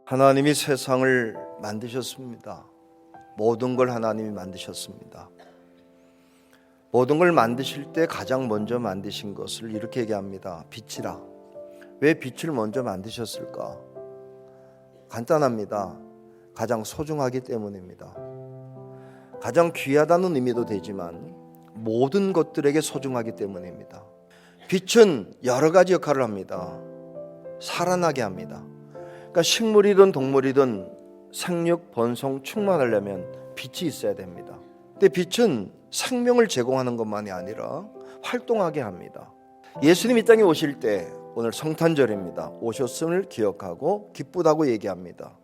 하나님이 세상을 만드셨습니다. 모든 걸 하나님이 만드셨습니다. 모든 걸 만드실 때 가장 먼저 만드신 것을 이렇게 얘기합니다. 빛이라. 왜 빛을 먼저 만드셨을까? 간단합니다. 가장 소중하기 때문입니다. 가장 귀하다는 의미도 되지만 모든 것들에게 소중하기 때문입니다. 빛은 여러 가지 역할을 합니다. 살아나게 합니다. 그러니까 식물이든 동물이든 생육, 번성, 충만하려면 빛이 있어야 됩니다. 근데 빛은 생명을 제공하는 것만이 아니라 활동하게 합니다. 예수님 이 땅에 오실 때 오늘 성탄절입니다. 오셨음을 기억하고 기쁘다고 얘기합니다.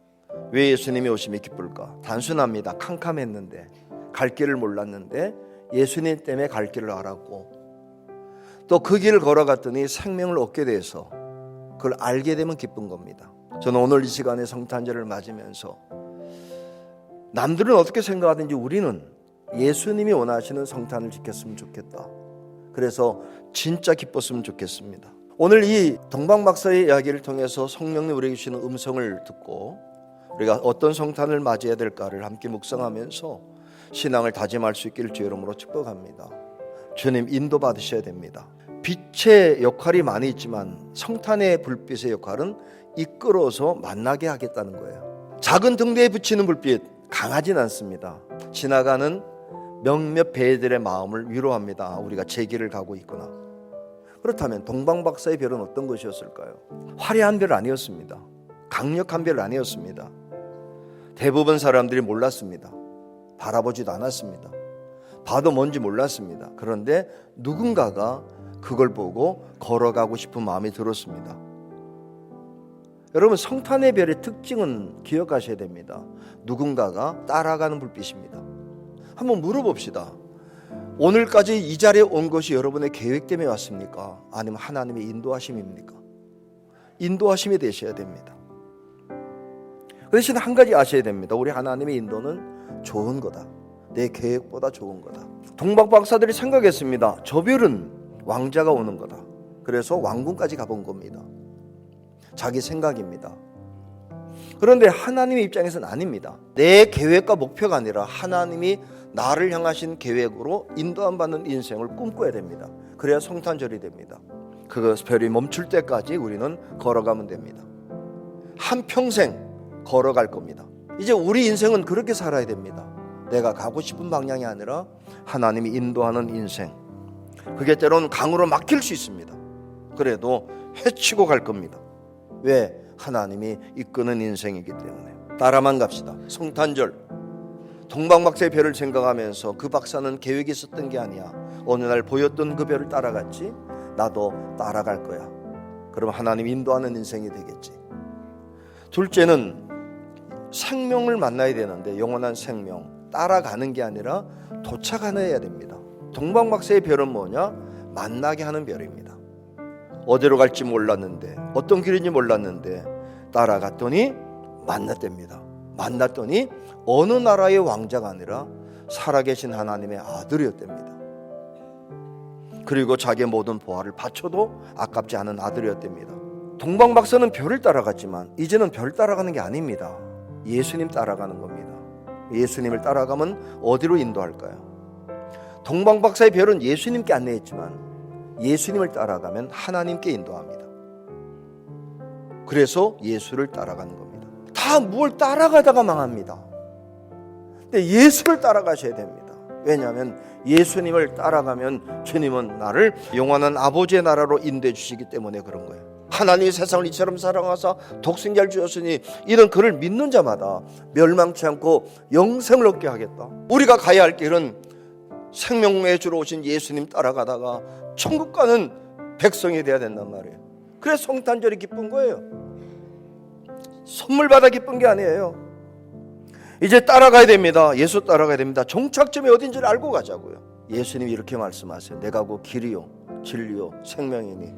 왜 예수님이 오심이 기쁠까? 단순합니다. 캄캄했는데 갈 길을 몰랐는데 예수님 때문에 갈 길을 알았고 또 그 길을 걸어갔더니 생명을 얻게 돼서 그걸 알게 되면 기쁜 겁니다. 저는 오늘 이 시간에 성탄절을 맞으면서 남들은 어떻게 생각하든지 우리는 예수님이 원하시는 성탄을 지켰으면 좋겠다. 그래서 진짜 기뻤으면 좋겠습니다. 오늘 이 동방박사의 이야기를 통해서 성령님 우리에게 주시는 음성을 듣고 우리가 어떤 성탄을 맞이해야 될까를 함께 묵상하면서 신앙을 다짐할 수 있기를 주의 이름으로 축복합니다. 주님 인도 받으셔야 됩니다. 빛의 역할이 많이 있지만 성탄의 불빛의 역할은 이끌어서 만나게 하겠다는 거예요. 작은 등대에 비치는 불빛 강하진 않습니다. 지나가는 몇몇 배들의 마음을 위로합니다. 우리가 제 길을 가고 있구나. 그렇다면 동방박사의 별은 어떤 것이었을까요? 화려한 별 아니었습니다. 강력한 별 아니었습니다. 대부분 사람들이 몰랐습니다. 바라보지도 않았습니다. 봐도 뭔지 몰랐습니다. 그런데 누군가가 그걸 보고 걸어가고 싶은 마음이 들었습니다. 여러분 성탄의 별의 특징은 기억하셔야 됩니다. 누군가가 따라가는 불빛입니다. 한번 물어봅시다. 오늘까지 이 자리에 온 것이 여러분의 계획 때문에 왔습니까? 아니면 하나님의 인도하심입니까? 인도하심이 되셔야 됩니다. 그 대신 한 가지 아셔야 됩니다. 우리 하나님의 인도는 좋은 거다. 내 계획보다 좋은 거다. 동방박사들이 생각했습니다. 저 별은 왕자가 오는 거다. 그래서 왕궁까지 가본 겁니다. 자기 생각입니다. 그런데 하나님의 입장에서는 아닙니다. 내 계획과 목표가 아니라 하나님이 나를 향하신 계획으로 인도함 받는 인생을 꿈꿔야 됩니다. 그래야 성탄절이 됩니다. 그 별이 멈출 때까지 우리는 걸어가면 됩니다. 한평생 걸어갈 겁니다. 이제 우리 인생은 그렇게 살아야 됩니다. 내가 가고 싶은 방향이 아니라 하나님이 인도하는 인생. 그게 때로는 강으로 막힐 수 있습니다. 그래도 헤치고 갈 겁니다. 왜? 하나님이 이끄는 인생이기 때문에. 따라만 갑시다. 성탄절 동방박사의 별을 생각하면서 그 박사는 계획이 있었던 게 아니야. 어느 날 보였던 그 별을 따라갔지. 나도 따라갈 거야. 그럼 하나님 인도하는 인생이 되겠지. 둘째는 생명을 만나야 되는데 영원한 생명 따라가는 게 아니라 도착해야 됩니다. 동방박사의 별은 뭐냐? 만나게 하는 별입니다. 어디로 갈지 몰랐는데 어떤 길인지 몰랐는데 따라갔더니 만났답니다. 만났더니 어느 나라의 왕자가 아니라 살아계신 하나님의 아들이었답니다. 그리고 자기의 모든 보화를 바쳐도 아깝지 않은 아들이었답니다. 동방박사는 별을 따라갔지만 이제는 별 따라가는 게 아닙니다. 예수님 따라가는 겁니다. 예수님을 따라가면 어디로 인도할까요? 동방박사의 별은 예수님께 안내했지만 예수님을 따라가면 하나님께 인도합니다. 그래서 예수를 따라가는 겁니다. 다 뭘 따라가다가 망합니다. 근데 예수를 따라가셔야 됩니다. 왜냐하면 예수님을 따라가면 주님은 나를 영원한 아버지의 나라로 인도해 주시기 때문에 그런 거예요. 하나님이 세상을 이처럼 사랑하사 독생자를 주셨으니 이는 그를 믿는 자마다 멸망치 않고 영생을 얻게 하겠다. 우리가 가야 할 길은 생명의 주로 오신 예수님 따라가다가 천국 가는 백성이 돼야 된단 말이에요. 그래서 성탄절이 기쁜 거예요. 선물 받아 기쁜 게 아니에요. 이제 따라가야 됩니다. 예수 따라가야 됩니다. 종착점이 어딘지를 알고 가자고요. 예수님이 이렇게 말씀하세요. 내가 곧 길이요 진리요 생명이니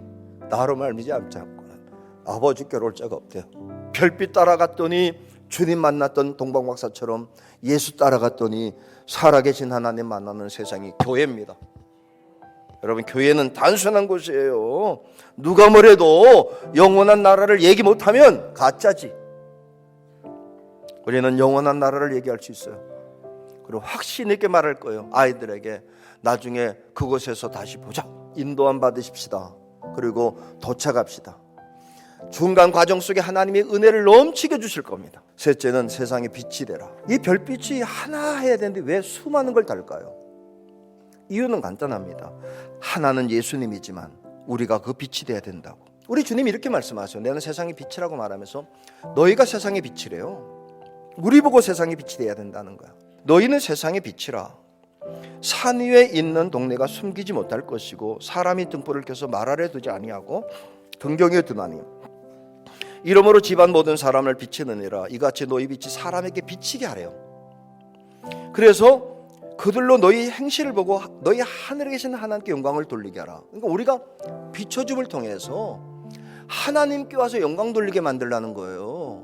나로 말미지 않지 않고는 아버지께로 올 자가 없대요. 별빛 따라갔더니 주님 만났던 동방박사처럼 예수 따라갔더니 살아계신 하나님 만나는 세상이 교회입니다. 여러분, 교회는 단순한 곳이에요. 누가 뭐래도 영원한 나라를 얘기 못하면 가짜지. 우리는 영원한 나라를 얘기할 수 있어요. 그리고 확신 있게 말할 거예요. 아이들에게 나중에 그곳에서 다시 보자. 인도함 받으십시다. 그리고 도착합시다. 중간 과정 속에 하나님의 은혜를 넘치게 주실 겁니다. 셋째는 세상의 빛이 되라. 이 별빛이 하나 해야 되는데 왜 수많은 걸 달까요? 이유는 간단합니다. 하나는 예수님이지만 우리가 그 빛이 돼야 된다고. 우리 주님이 이렇게 말씀하세요. 내는 세상의 빛이라고 말하면서 너희가 세상의 빛이래요. 우리 보고 세상의 빛이 돼야 된다는 거야. 너희는 세상의 빛이라. 산 위에 있는 동네가 숨기지 못할 것이고 사람이 등불을 켜서 말 아래 두지 아니하고 등경에 두나니 이러므로 집안 모든 사람을 비치느니라. 이같이 너희 빛이 사람에게 비치게 하래요. 그래서 그들로 너희 행실을 보고 너희 하늘에 계신 하나님께 영광을 돌리게 하라. 그러니까 우리가 비춰줌을 통해서 하나님께 와서 영광 돌리게 만들라는 거예요.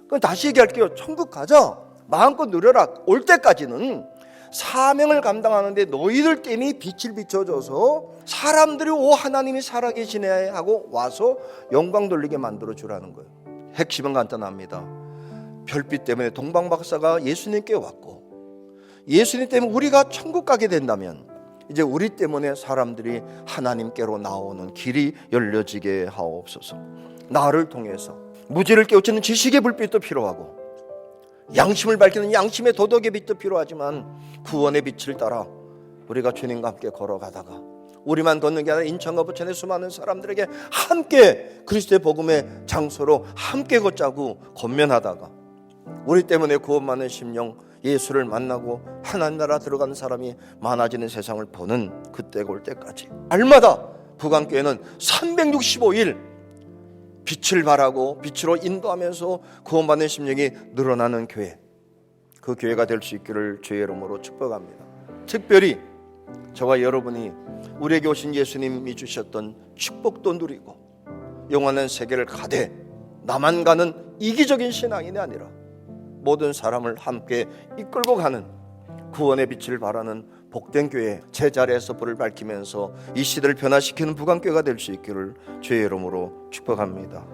그럼 다시 얘기할게요. 천국 가자. 마음껏 누려라. 올 때까지는 사명을 감당하는데 너희들 때문에 빛을 비춰줘서 사람들이 오 하나님이 살아계시네 하고 와서 영광 돌리게 만들어 주라는 거예요. 핵심은 간단합니다. 별빛 때문에 동방박사가 예수님께 왔고 예수님 때문에 우리가 천국 가게 된다면 이제 우리 때문에 사람들이 하나님께로 나오는 길이 열려지게 하옵소서. 나를 통해서 무지를 깨우치는 지식의 불빛도 필요하고 양심을 밝히는 양심의 도덕의 빛도 필요하지만 구원의 빛을 따라 우리가 주님과 함께 걸어가다가 우리만 걷는 게 아니라 인천과 부천의 수많은 사람들에게 함께 그리스도의 복음의 장소로 함께 걷자고 권면하다가 우리 때문에 구원받는 심령 예수를 만나고 하나님 나라 들어가는 사람이 많아지는 세상을 보는 그때가 올 때까지 날마다 부강교회는 365일 빛을 발하고 빛으로 인도하면서 구원받는 심령이 늘어나는 교회, 그 교회가 될 수 있기를 주의 이름으로 축복합니다. 특별히 저와 여러분이 우리에게 오신 예수님이 주셨던 축복도 누리고 영원한 세계를 가되 나만 가는 이기적인 신앙이 아니라 모든 사람을 함께 이끌고 가는 구원의 빛을 발하는 복된 교회, 제자리에서 불을 밝히면서 이 시대를 변화시키는 부강교회가 될 수 있기를 주의 이름으로 축복합니다.